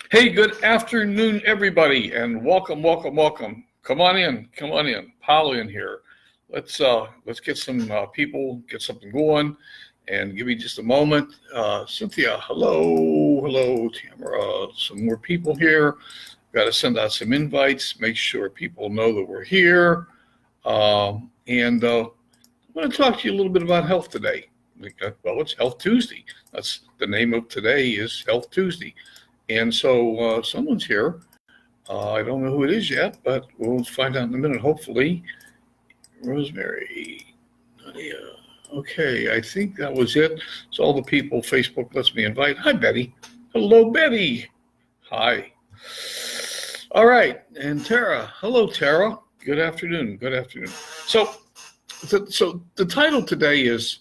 Hey, good afternoon, everybody, and welcome, welcome, welcome. Come on in, come on in. Pile in here. Let's get some people, get something going, and give me just a moment. Cynthia, hello, Tamara. Some more people here. Got to send out some invites. Make sure people know that we're here. And I'm going to talk to you a little bit about health today. Well, it's Health Tuesday. That's the name of today is Health Tuesday. And so someone's here. I don't know who it is yet, but we'll find out in a minute, hopefully. Rosemary, Nadia. Okay, I think that was it. So all the people Facebook lets me invite. Hi, Betty. Hello, Betty. Hi. All right, and Tara. Hello, Tara. Good afternoon. Good afternoon. So the title today is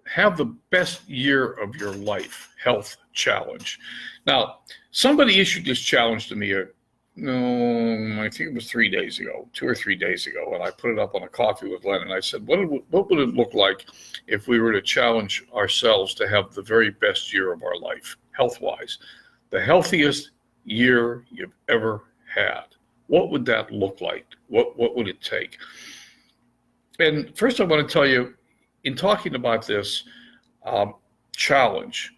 Have the Best Year of Your Life, Health Challenge. Now, somebody issued this challenge to me, I think it was 3 days ago, 2 or 3 days ago, and I put it up on a coffee with Len, and I said, what would it look like if we were to challenge ourselves to have the very best year of our life, health-wise, the healthiest year you've ever had? What would that look like? What would it take? And first I want to tell you, in talking about this challenge,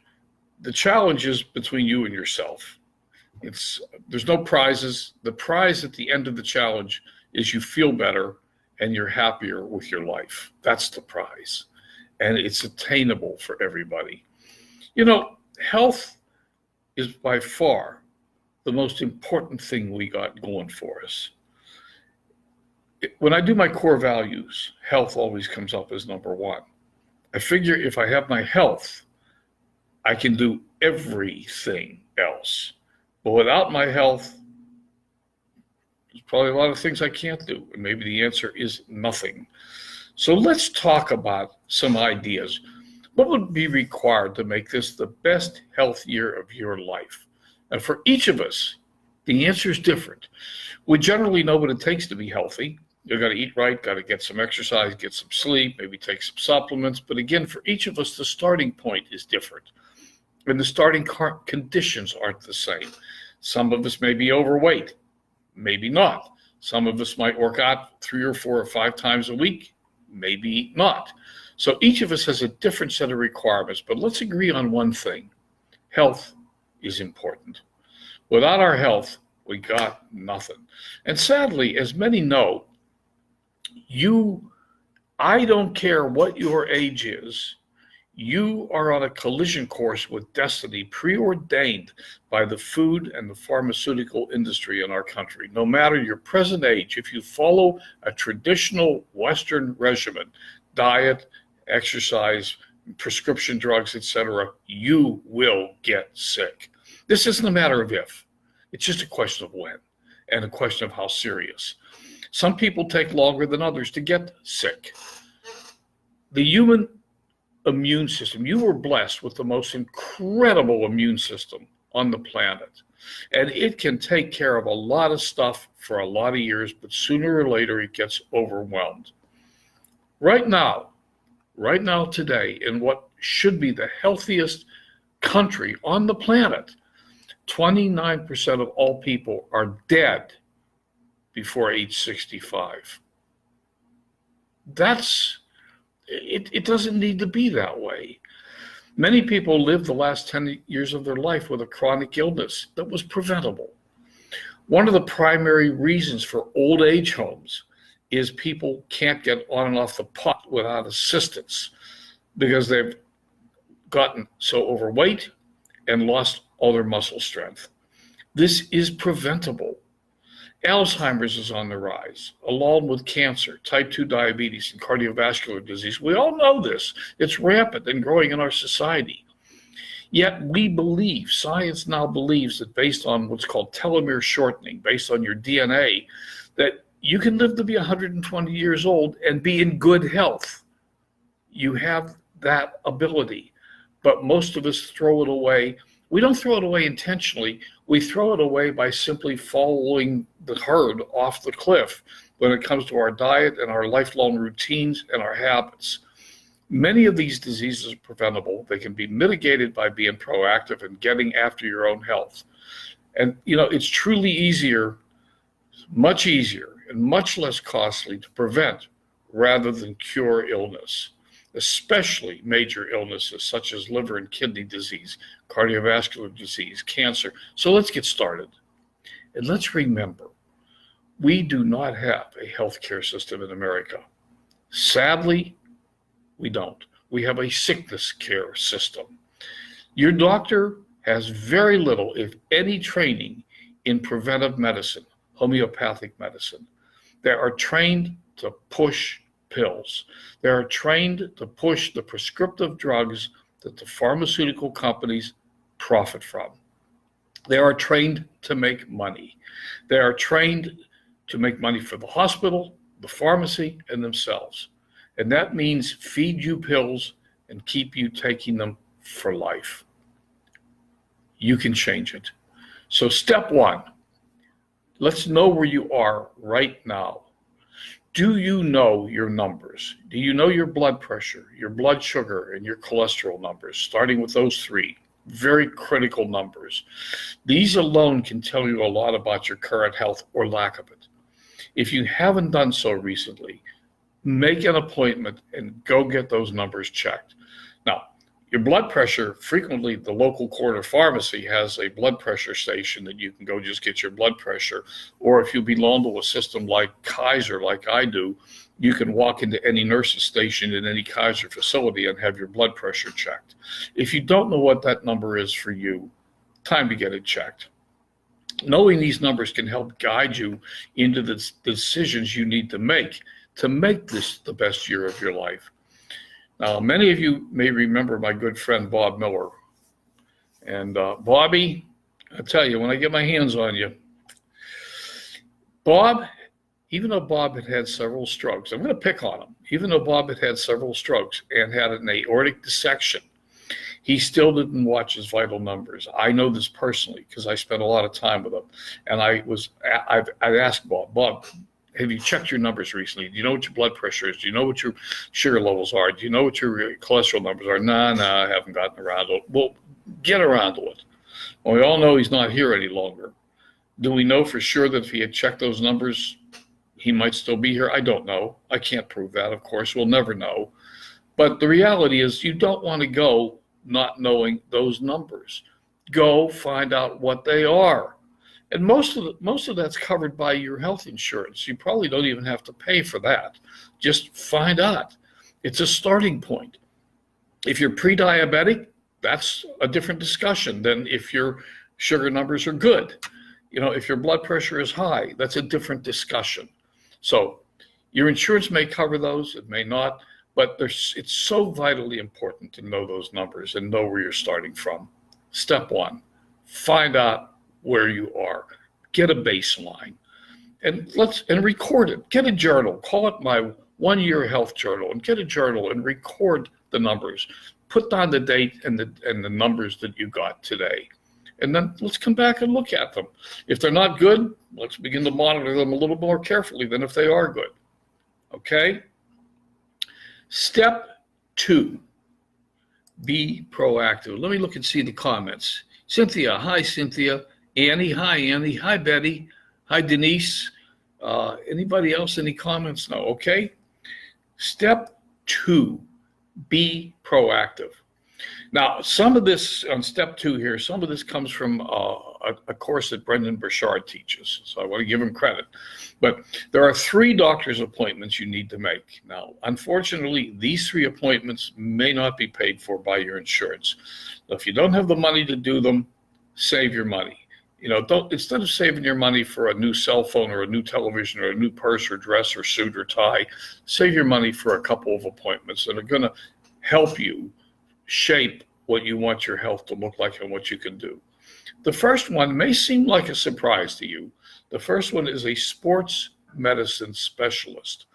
the challenge is between you and yourself. There's no prizes. The prize at the end of the challenge is you feel better and you're happier with your life. That's the prize. And it's attainable for everybody. You know, health is by far the most important thing we got going for us. When I do my core values, health always comes up as number one. I figure if I have my health, I can do everything else. But without my health, there's probably a lot of things I can't do. And maybe the answer is nothing. So let's talk about some ideas. What would be required to make this the best health year of your life? And for each of us, the answer is different. We generally know what it takes to be healthy. You got to eat right, got to get some exercise, get some sleep, maybe take some supplements. But again, for each of us, the starting point is different. And the starting conditions aren't the same. Some of us may be overweight, maybe not. Some of us might work out 3 or 4 or 5 times a week, maybe not. So each of us has a different set of requirements, but let's agree on one thing. Health is important. Without our health, we got nothing. And sadly, as many know, I don't care what your age is, you are on a collision course with destiny preordained by the food and the pharmaceutical industry in our country. No matter your present age, if you follow a traditional Western regimen, diet, exercise, prescription drugs, etc., you will get sick. This isn't a matter of if. It's just a question of when and a question of how serious. Some people take longer than others to get sick. The human immune system, you were blessed with the most incredible immune system on the planet. And it can take care of a lot of stuff for a lot of years, but sooner or later it gets overwhelmed. Right now, today, in what should be the healthiest country on the planet, 29% of all people are dead before age 65. It doesn't need to be that way. Many people live the last 10 years of their life with a chronic illness that was preventable. One of the primary reasons for old age homes is people can't get on and off the pot without assistance because they've gotten so overweight and lost all their muscle strength. This is preventable. Alzheimer's is on the rise, along with cancer, type 2 diabetes, and cardiovascular disease. We all know this. It's rampant and growing in our society. Yet science now believes that based on what's called telomere shortening, based on your DNA, that you can live to be 120 years old and be in good health. You have that ability, but most of us throw it away. We don't throw it away intentionally. We throw it away by simply following the herd off the cliff when it comes to our diet and our lifelong routines and our habits. Many of these diseases are preventable. They can be mitigated by being proactive and getting after your own health. And, it's truly easier, much easier, and much less costly to prevent rather than cure illness, especially major illnesses such as liver and kidney disease, cardiovascular disease, cancer. So let's get started. And let's remember, we do not have a healthcare system in America. Sadly, we don't. We have a sickness care system. Your doctor has very little, if any, training in preventive medicine, homeopathic medicine. They are trained to push pills. They are trained to push the prescriptive drugs that the pharmaceutical companies profit from. They are trained to make money. They are trained to make money for the hospital, the pharmacy, and themselves. And that means feed you pills and keep you taking them for life. You can change it. So step one, let's know where you are right now. Do you know your numbers? Do you know your blood pressure, your blood sugar, and your cholesterol numbers, starting with those three? Very critical numbers. These alone can tell you a lot about your current health or lack of it. If you haven't done so recently, make an appointment and go get those numbers checked. Now, your blood pressure, frequently the local corner pharmacy has a blood pressure station that you can go just get your blood pressure. Or if you belong to a system like Kaiser, like I do, you can walk into any nurse's station in any Kaiser facility and have your blood pressure checked. If you don't know what that number is for you, time to get it checked. Knowing these numbers can help guide you into the decisions you need to make this the best year of your life. Now, many of you may remember my good friend Bob Miller. And Bobby, I tell you, when I get my hands on you, Bob, even though Bob had had several strokes, I'm going to pick on him, even though Bob had had several strokes and had an aortic dissection, he still didn't watch his vital numbers. I know this personally because I spent a lot of time with him. And I asked Bob, have you checked your numbers recently? Do you know what your blood pressure is? Do you know what your sugar levels are? Do you know what your cholesterol numbers are? No, I haven't gotten around to it. Well, get around to it. Well, we all know he's not here any longer. Do we know for sure that if he had checked those numbers, he might still be here? I don't know. I can't prove that, of course. We'll never know. But the reality is you don't want to go not knowing those numbers. Go find out what they are. And most of that's covered by your health insurance. You probably don't even have to pay for that. Just find out. It's a starting point. If you're pre-diabetic, that's a different discussion than if your sugar numbers are good. If your blood pressure is high, that's a different discussion. So your insurance may cover those, it may not, but it's so vitally important to know those numbers and know where you're starting from. Step one, find out where you are. Get a baseline and record it. Get a journal. Call it my 1 year health journal, and get a journal and record the numbers. Put down the date and the numbers that you got today. And then let's come back and look at them. If they're not good, let's begin to monitor them a little more carefully than if they are good. Okay? Step two, be proactive. Let me look and see the comments. Cynthia, hi Cynthia. Annie, hi Annie. Hi Betty. Hi Denise. Anybody else, any comments? No, okay. Step two, be proactive. Now, some of this on step two here, some of this comes from a course that Brendan Burchard teaches, so I want to give him credit. But there are 3 doctor's appointments you need to make. Now, unfortunately, these 3 appointments may not be paid for by your insurance. So if you don't have the money to do them, save your money. Instead of saving your money for a new cell phone or a new television or a new purse or dress or suit or tie, save your money for a couple of appointments that are going to help you shape what you want your health to look like and what you can do. The first one may seem like a surprise to you. The first one is a sports medicine specialist,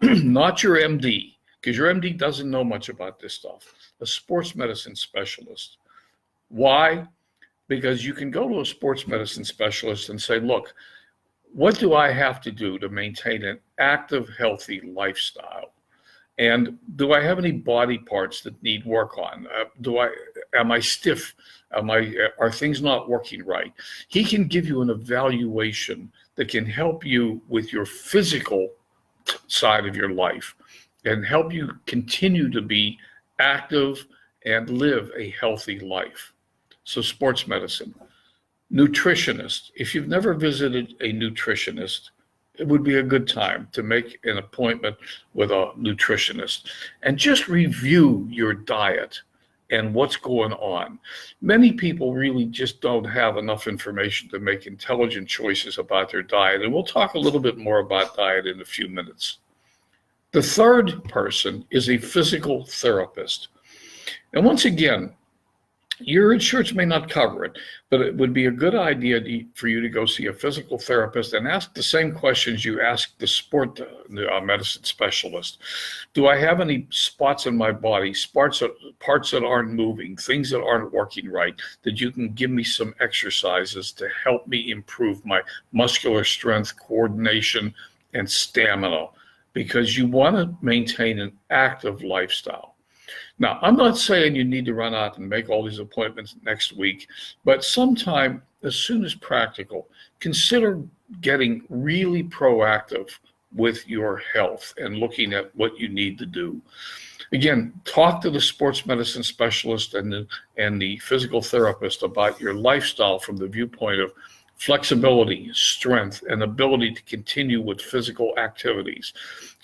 not your MD, because your MD doesn't know much about this stuff. A sports medicine specialist. Why? Because you can go to a sports medicine specialist and say, look, what do I have to do to maintain an active, healthy lifestyle? And do I have any body parts that need work on? Am I stiff? Are things not working right? He can give you an evaluation that can help you with your physical side of your life and help you continue to be active and live a healthy life. So sports medicine. Nutritionist. If you've never visited a nutritionist, it would be a good time to make an appointment with a nutritionist and just review your diet and what's going on. Many people really just don't have enough information to make intelligent choices about their diet, and we'll talk a little bit more about diet in a few minutes. The third person is a physical therapist. And once again, your insurance may not cover it, but it would be a good idea for you to go see a physical therapist and ask the same questions you ask the sport medicine specialist. Do I have any spots in my body, parts that aren't moving, things that aren't working right, that you can give me some exercises to help me improve my muscular strength, coordination, and stamina? Because you want to maintain an active lifestyle. Now, I'm not saying you need to run out and make all these appointments next week, but sometime, as soon as practical, consider getting really proactive with your health and looking at what you need to do. Again, talk to the sports medicine specialist and the physical therapist about your lifestyle from the viewpoint of flexibility, strength, and ability to continue with physical activities.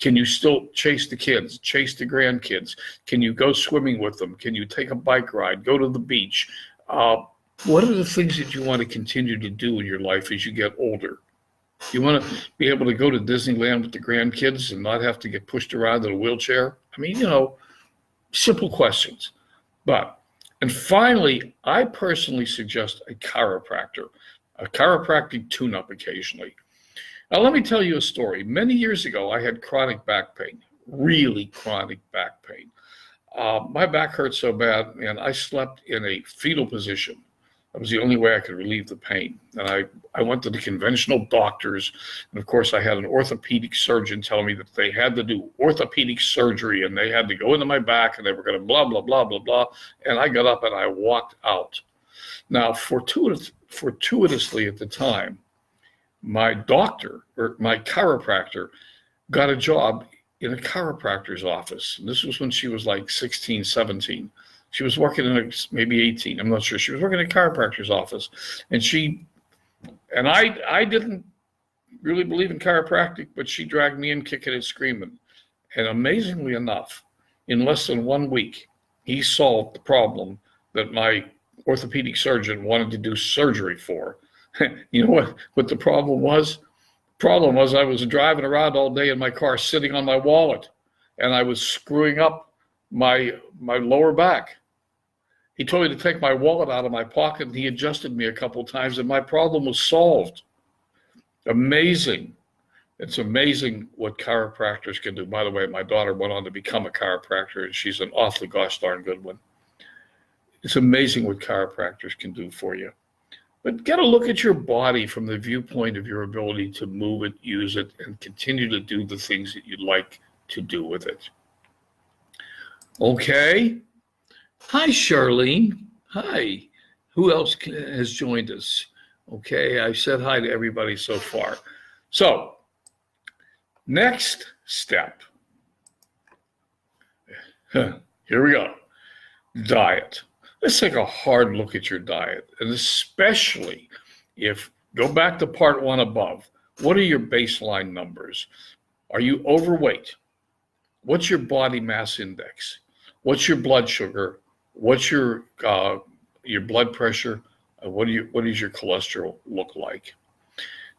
Can you still chase the kids, chase the grandkids? Can you go swimming with them? Can you take a bike ride, go to the beach? What are the things that you want to continue to do in your life as you get older? You want to be able to go to Disneyland with the grandkids and not have to get pushed around in a wheelchair? I mean, simple questions. And finally, I personally suggest a chiropractor. A chiropractic tune-up occasionally. Now, let me tell you a story. Many years ago, I had chronic back pain, really chronic back pain. My back hurt so bad, and I slept in a fetal position. That was the only way I could relieve the pain. And I went to the conventional doctors, and of course, I had an orthopedic surgeon tell me that they had to do orthopedic surgery, and they had to go into my back, and they were going to blah, blah, blah, blah, blah. And I got up and I walked out. Now, fortuitously at the time, my doctor or my chiropractor got a job in a chiropractor's office. And this was when she was like 16, 17. She was working in maybe 18. I'm not sure. She was working in a chiropractor's office. And I didn't really believe in chiropractic, but she dragged me in kicking and screaming. And amazingly enough, in less than 1 week, he solved the problem that my orthopedic surgeon wanted to do surgery for. You know what the problem was? The problem was I was driving around all day in my car sitting on my wallet, and I was screwing up my lower back. He told me to take my wallet out of my pocket, and he adjusted me a couple times, and my problem was solved. Amazing. It's amazing what chiropractors can do. By the way, my daughter went on to become a chiropractor, and she's an awfully gosh darn good one. It's amazing what chiropractors can do for you. But get a look at your body from the viewpoint of your ability to move it, use it, and continue to do the things that you'd like to do with it. Okay. Hi, Charlene. Hi. Who else has joined us? Okay, I've said hi to everybody so far. So, next step. Here we go. Diet. Let's take a hard look at your diet, and especially go back to part 1 above. What are your baseline numbers? Are you overweight? What's your body mass index? What's your blood sugar? What's your blood pressure? What does your cholesterol look like?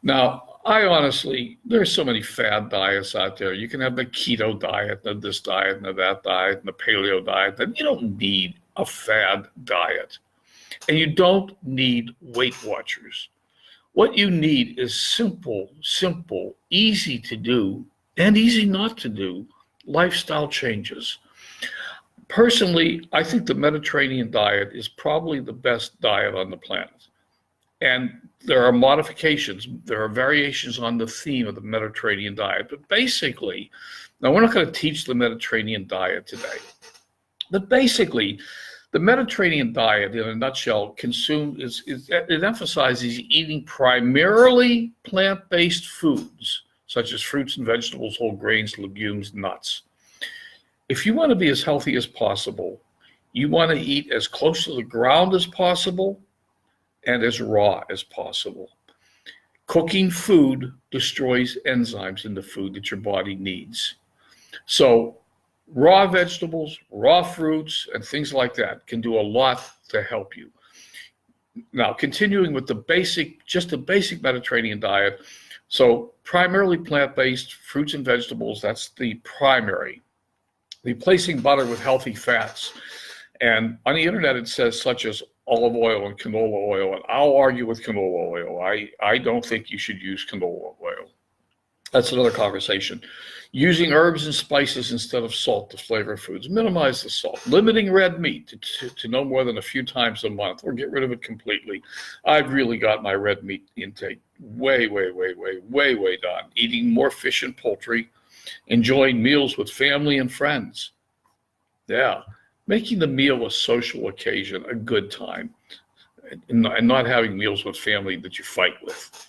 Now, there's so many fad diets out there. You can have the keto diet, and this diet, and that diet, and the paleo diet. And you don't need a fad diet. And you don't need Weight Watchers. What you need is simple, easy to do, and easy not to do lifestyle changes. Personally, I think the Mediterranean diet is probably the best diet on the planet. And there are modifications, there are variations on the theme of the Mediterranean diet. But basically, now we're not going to teach the Mediterranean diet today. But basically, the Mediterranean diet, in a nutshell, it emphasizes eating primarily plant-based foods, such as fruits and vegetables, whole grains, legumes, nuts. If you want to be as healthy as possible, you want to eat as close to the ground as possible and as raw as possible. Cooking food destroys enzymes in the food that your body needs. So raw vegetables, raw fruits, and things like that can do a lot to help you. Now, continuing with the basic Mediterranean diet. So primarily plant-based fruits and vegetables, that's the primary. Replacing butter with healthy fats. And on the internet, it says such as olive oil and canola oil, and I'll argue with canola oil. I don't think you should use canola oil. That's another conversation. Using herbs and spices instead of salt to flavor foods. Minimize the salt. Limiting red meat to no more than a few times a month, or get rid of it completely. I've really got my red meat intake way down. Eating more fish and poultry. Enjoying meals with family and friends. Yeah. Making the meal a social occasion, a good time, and not having meals with family that you fight with.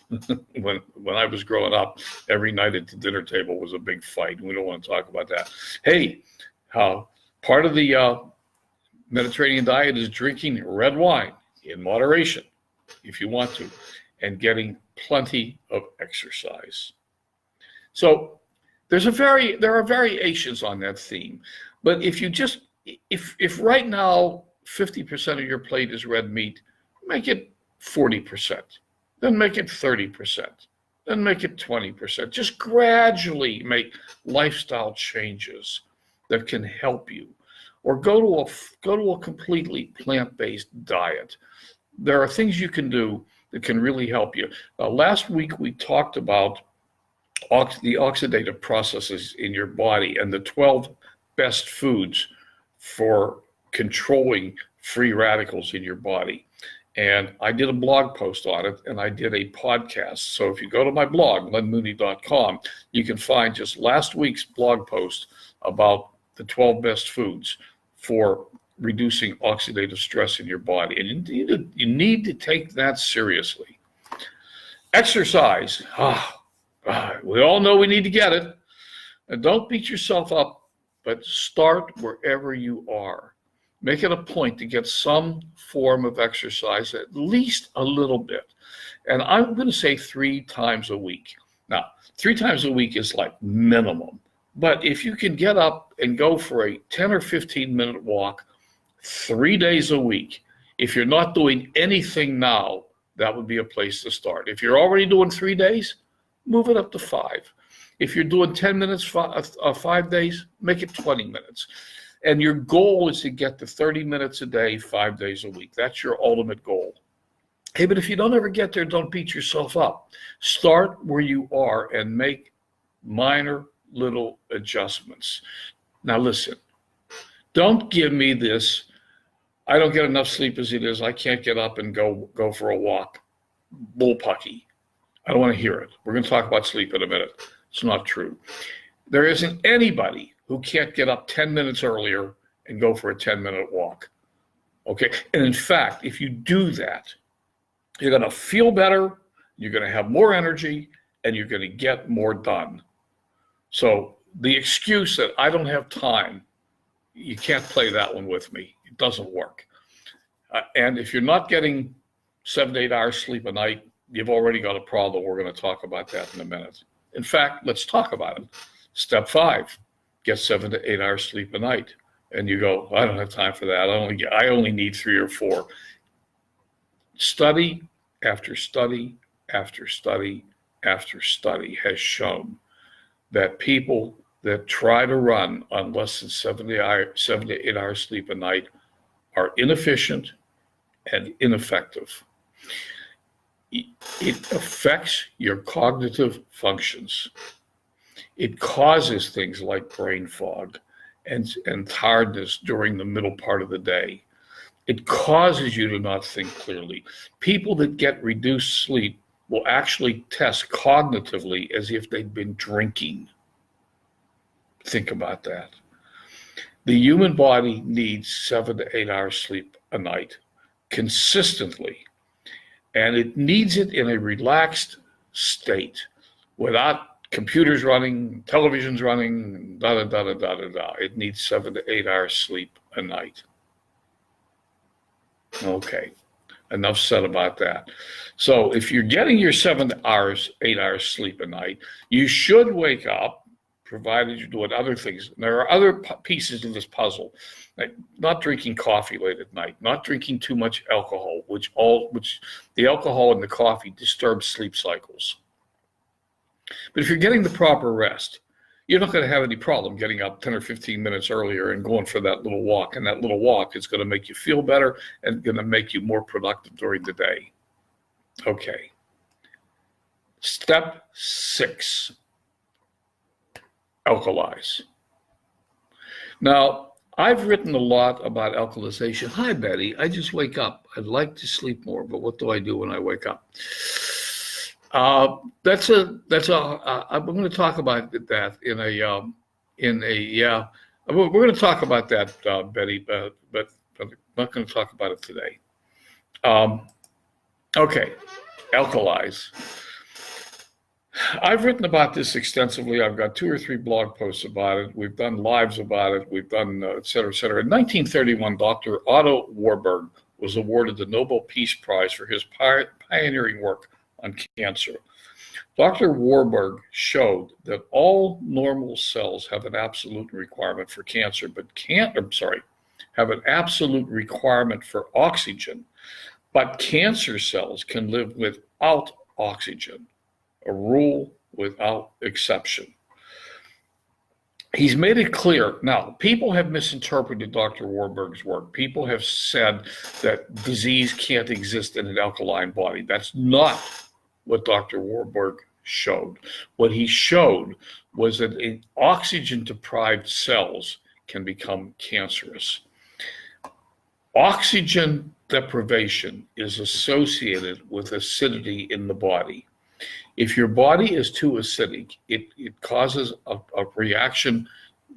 When I was growing up, every night at the dinner table was a big fight. We don't want to talk about that. Hey, part of the Mediterranean diet is drinking red wine in moderation, if you want to, and getting plenty of exercise. So there are variations on that theme, but if right now 50% of your plate is red meat, make it 40%, then make it 30%, then make it 20%. Just gradually make lifestyle changes that can help you, or go to a completely plant-based diet. There are things you can do that can really help you. Last week we talked about the oxidative processes in your body and the 12 best foods for controlling free radicals in your body. And I did a blog post on it, and I did a podcast. So if you go to my blog, lenmooney.com, you can find just last week's blog post about the 12 best foods for reducing oxidative stress in your body. And you need to take that seriously. Exercise. We all know we need to get it. And don't beat yourself up, but start wherever you are. Make it a point to get some form of exercise, at least a little bit. And I'm going to say 3 times a week. Now, 3 times a week is like minimum. But if you can get up and go for a 10 or 15-minute walk 3 days a week, if you're not doing anything now, that would be a place to start. If you're already doing 3 days, move it up to 5. If you're doing 10 minutes 5 days, make it 20 minutes. And your goal is to get to 30 minutes a day, 5 days a week. That's your ultimate goal. Hey, but if you don't ever get there, don't beat yourself up. Start where you are and make minor little adjustments. Now listen, don't give me this, I don't get enough sleep as it is, I can't get up and go for a walk. Bullpucky. I don't want to hear it. We're going to talk about sleep in a minute. It's not true. There isn't anybody who can't get up 10 minutes earlier and go for a 10-minute walk. Okay? And in fact, if you do that, you're going to feel better, you're going to have more energy, and you're going to get more done. So the excuse that I don't have time, you can't play that one with me. It doesn't work. And if you're not getting 7 to 8 hours sleep a night, you've already got a problem. We're going to talk about that in a minute. In fact, let's talk about it. Step 5, get 7 to 8 hours sleep a night. And you go, I don't have time for that. I only need 3 or 4. Study after study after study after study has shown that people that try to run on less than 7 to 8 hours sleep a night are inefficient and ineffective. It affects your cognitive functions. It causes things like brain fog and tiredness during the middle part of the day. It causes you to not think clearly. People that get reduced sleep will actually test cognitively as if they'd been drinking. Think about that. The human body needs 7 to 8 hours sleep a night consistently, and it needs it in a relaxed state without computers running, televisions running, da da da da da da da. It needs 7 to 8 hours sleep a night. Okay, enough said about that. So if you're getting your 7 hours, 8 hours sleep a night, you should wake up, provided you're doing other things. And there are other pieces of this puzzle, like not drinking coffee late at night, not drinking too much alcohol, which the alcohol and the coffee disturbs sleep cycles. But if you're getting the proper rest, you're not going to have any problem getting up 10 or 15 minutes earlier and going for that little walk. And that little walk is going to make you feel better and going to make you more productive during the day. Okay. Step 6, alkalize. Now, I've written a lot about alkalization. Hi, Betty. I just wake up. I'd like to sleep more, but what do I do when I wake up? I'm going to talk about that we're going to talk about that, Betty, but I'm not going to talk about it today. Okay, alkalize. I've written about this extensively. I've got 2 or 3 blog posts about it. We've done lives about it. We've done et cetera, et cetera. In 1931, Dr. Otto Warburg was awarded the Nobel Peace Prize for his pioneering work on cancer. Dr. Warburg showed that all normal cells have an absolute requirement for cancer, but have an absolute requirement for oxygen, but cancer cells can live without oxygen, a rule without exception. He's made it clear. Now, people have misinterpreted Dr. Warburg's work. People have said that disease can't exist in an alkaline body. That's not what Dr. Warburg showed. What he showed was that oxygen-deprived cells can become cancerous. Oxygen deprivation is associated with acidity in the body. If your body is too acidic, it causes a reaction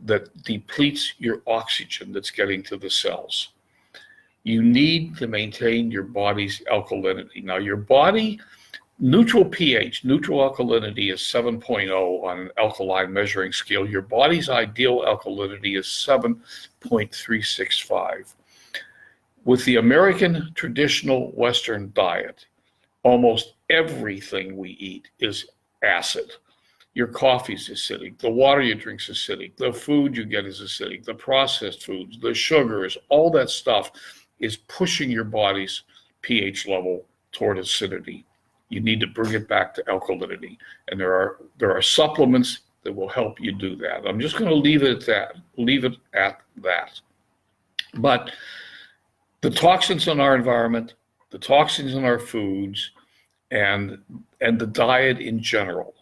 that depletes your oxygen that's getting to the cells. You need to maintain your body's alkalinity. Now, your body, neutral pH, neutral alkalinity is 7.0 on an alkaline measuring scale. Your body's ideal alkalinity is 7.365. With the American traditional Western diet, almost everything we eat is acid. Your coffee's acidic, the water you drink is acidic, the food you get is acidic, the processed foods, the sugars, all that stuff is pushing your body's pH level toward acidity. You need to bring it back to alkalinity. And there are supplements that will help you do that. I'm just going to leave it at that. But the toxins in our environment, the toxins in our foods, and the diet in general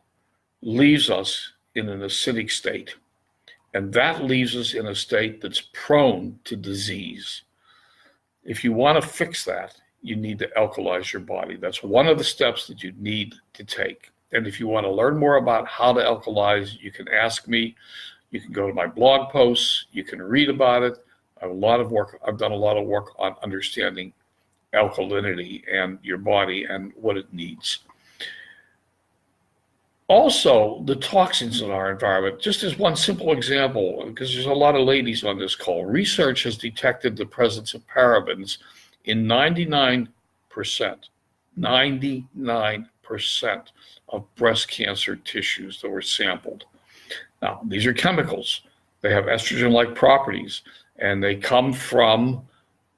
leaves us in an acidic state. And that leaves us in a state that's prone to disease. If you want to fix that, you need to alkalize your body. That's one of the steps that you need to take. And if you want to learn more about how to alkalize, you can ask me. You can go to my blog posts. You can read about it. I've done a lot of work on understanding alkalinity and your body and what it needs. Also, the toxins in our environment, just as one simple example, because there's a lot of ladies on this call, research has detected the presence of parabens in 99% of breast cancer tissues that were sampled. Now, these are chemicals. They have estrogen-like properties, and they come from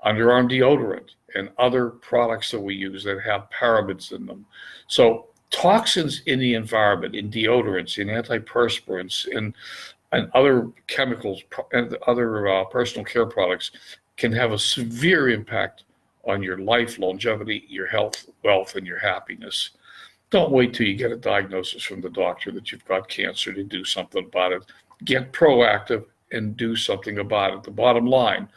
underarm deodorant and other products that we use that have parabens in them. So toxins in the environment, in deodorants, in antiperspirants, and other chemicals and other personal care products can have a severe impact on your life, longevity, your health, wealth, and your happiness. Don't wait till you get a diagnosis from the doctor that you've got cancer to do something about it. Get proactive and do something about it. The bottom line,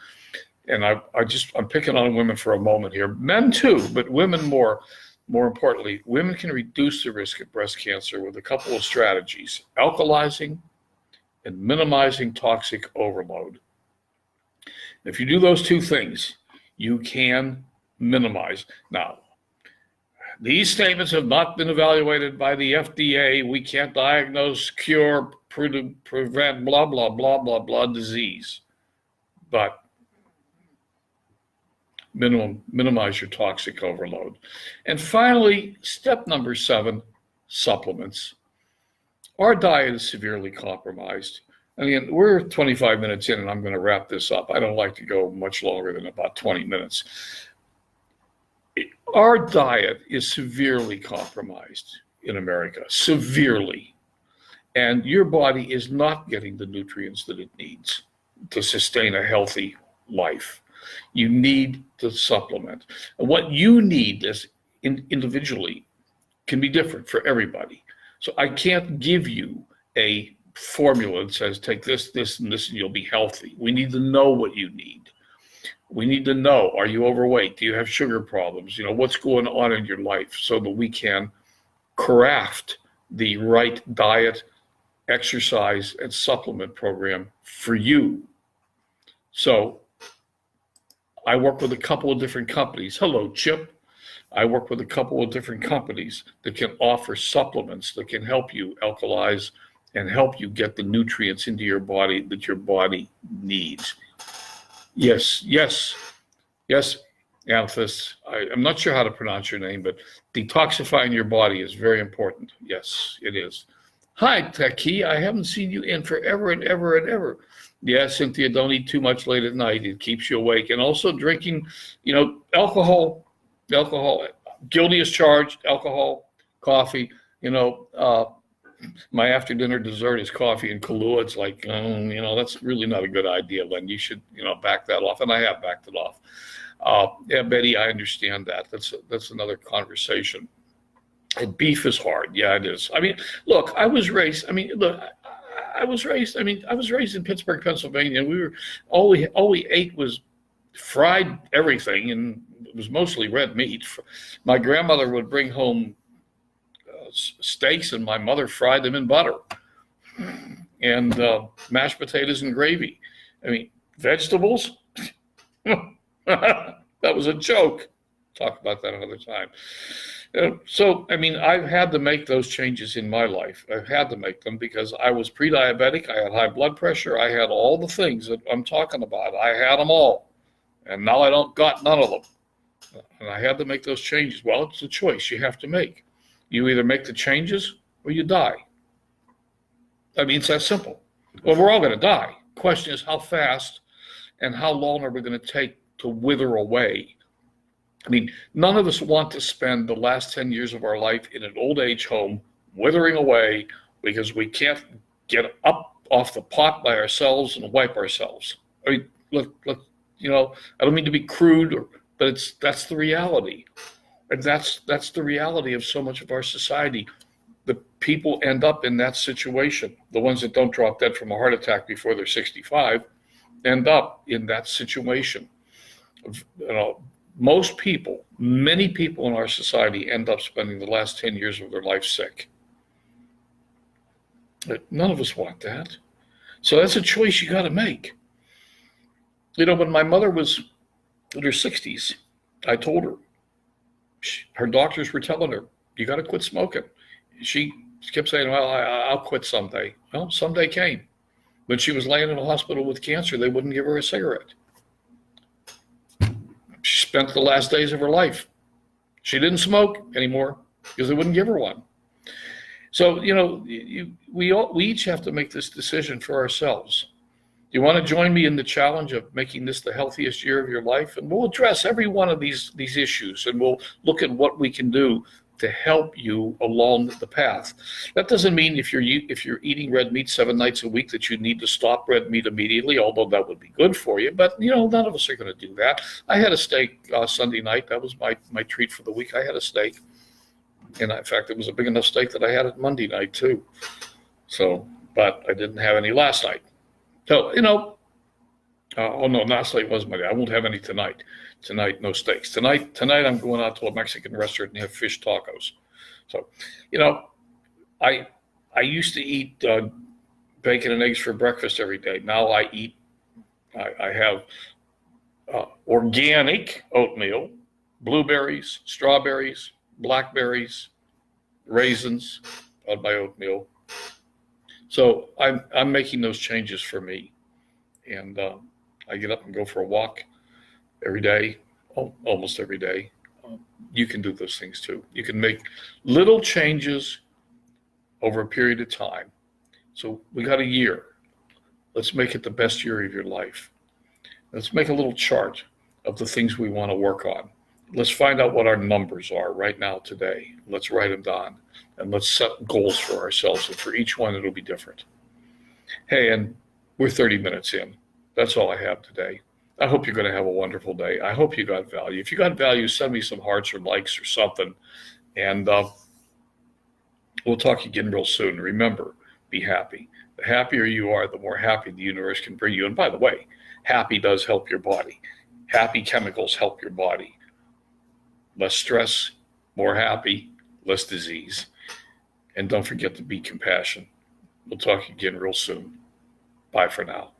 and I'm picking on women for a moment here, men too, but women more importantly, women can reduce the risk of breast cancer with a couple of strategies: alkalizing and minimizing toxic overload. If you do those two things, you can minimize. Now, these statements have not been evaluated by the FDA. We can't diagnose, cure, prevent blah, blah, blah, blah, blah disease. But minimize your toxic overload. And finally, step number 7, supplements. Our diet is severely compromised. I mean, we're 25 minutes in, and I'm going to wrap this up. I don't like to go much longer than about 20 minutes. Our diet is severely compromised in America, severely. And your body is not getting the nutrients that it needs to sustain a healthy life. You need to supplement. And what you need is individually can be different for everybody. So I can't give you a formula that says take this, this, and this, and you'll be healthy. We need to know what you need. We need to know, are you overweight? Do you have sugar problems? You know, what's going on in your life, so that we can craft the right diet, exercise, and supplement program for you. So I work with a couple of different companies. Hello, Chip. I work with a couple of different companies that can offer supplements that can help you alkalize and help you get the nutrients into your body that your body needs. Yes, Amethyst. I'm not sure how to pronounce your name, but detoxifying your body is very important. Yes, it is. Hi, Techie. I haven't seen you in forever and ever and ever. Yeah, Cynthia, don't eat too much late at night. It keeps you awake. And also drinking, alcohol, guilty as charged, alcohol, coffee, my after dinner dessert is coffee and Kahlua. It's like, that's really not a good idea, Len. You should, back that off. And I have backed it off. Yeah, Betty, I understand that. That's another conversation. And beef is hard. Yeah, it is. I mean, look, I was raised in Pittsburgh, Pennsylvania. And all we ate was fried everything, and it was mostly red meat. My grandmother would bring home steaks, and my mother fried them in butter, and mashed potatoes and gravy. I mean, vegetables? That was a joke. Talk about that another time. So, I mean, I've had to make those changes in my life. I've had to make them because I was pre-diabetic. I had high blood pressure. I had all the things that I'm talking about. I had them all. And now I don't got none of them. And I had to make those changes. Well, it's a choice you have to make. You either make the changes or you die. I mean, it's that simple. Well, we're all going to die. Question is how fast and how long are we going to take to wither away? I mean, none of us want to spend the last 10 years of our life in an old age home withering away because we can't get up off the pot by ourselves and wipe ourselves. I mean, look, I don't mean to be crude, but that's the reality. And that's the reality of so much of our society. The people end up in that situation. The ones that don't drop dead from a heart attack before they're 65 end up in that situation. Most people, many people in our society end up spending the last 10 years of their life sick. None of us want that. So that's a choice you got to make. When my mother was in her 60s, I told her, her doctors were telling her, you got to quit smoking. She kept saying, well, I'll quit someday. Well, someday came. When she was laying in a hospital with cancer, they wouldn't give her a cigarette. She spent the last days of her life. She didn't smoke anymore because they wouldn't give her one. So, we each have to make this decision for ourselves. Do you want to join me in the challenge of making this the healthiest year of your life? And we'll address every one of these issues, and we'll look at what we can do to help you along the path. That doesn't mean if you're eating red meat 7 nights a week that you need to stop red meat immediately, although that would be good for you. But, none of us are going to do that. I had a steak Sunday night. That was my treat for the week. I had a steak. And in fact, it was a big enough steak that I had it Monday night too. So, but I didn't have any last night. So, Oh no, not steak was my day. I won't have any tonight. Tonight, no steaks. Tonight I'm going out to a Mexican restaurant and have fish tacos. So, you know, I I used to eat bacon and eggs for breakfast every day. Now I have organic oatmeal, blueberries, strawberries, blackberries, raisins on my oatmeal. So I'm making those changes for me, and I get up and go for a walk every day, almost every day. You can do those things too. You can make little changes over a period of time. So we got a year. Let's make it the best year of your life. Let's make a little chart of the things we want to work on. Let's find out what our numbers are right now today. Let's write them down and let's set goals for ourselves. And for each one, it'll be different. Hey, and we're 30 minutes in. That's all I have today. I hope you're going to have a wonderful day. I hope you got value. If you got value, send me some hearts or likes or something. And we'll talk again real soon. Remember, be happy. The happier you are, the more happy the universe can bring you. And by the way, happy does help your body. Happy chemicals help your body. Less stress, more happy, less disease. And don't forget to be compassionate. We'll talk again real soon. Bye for now.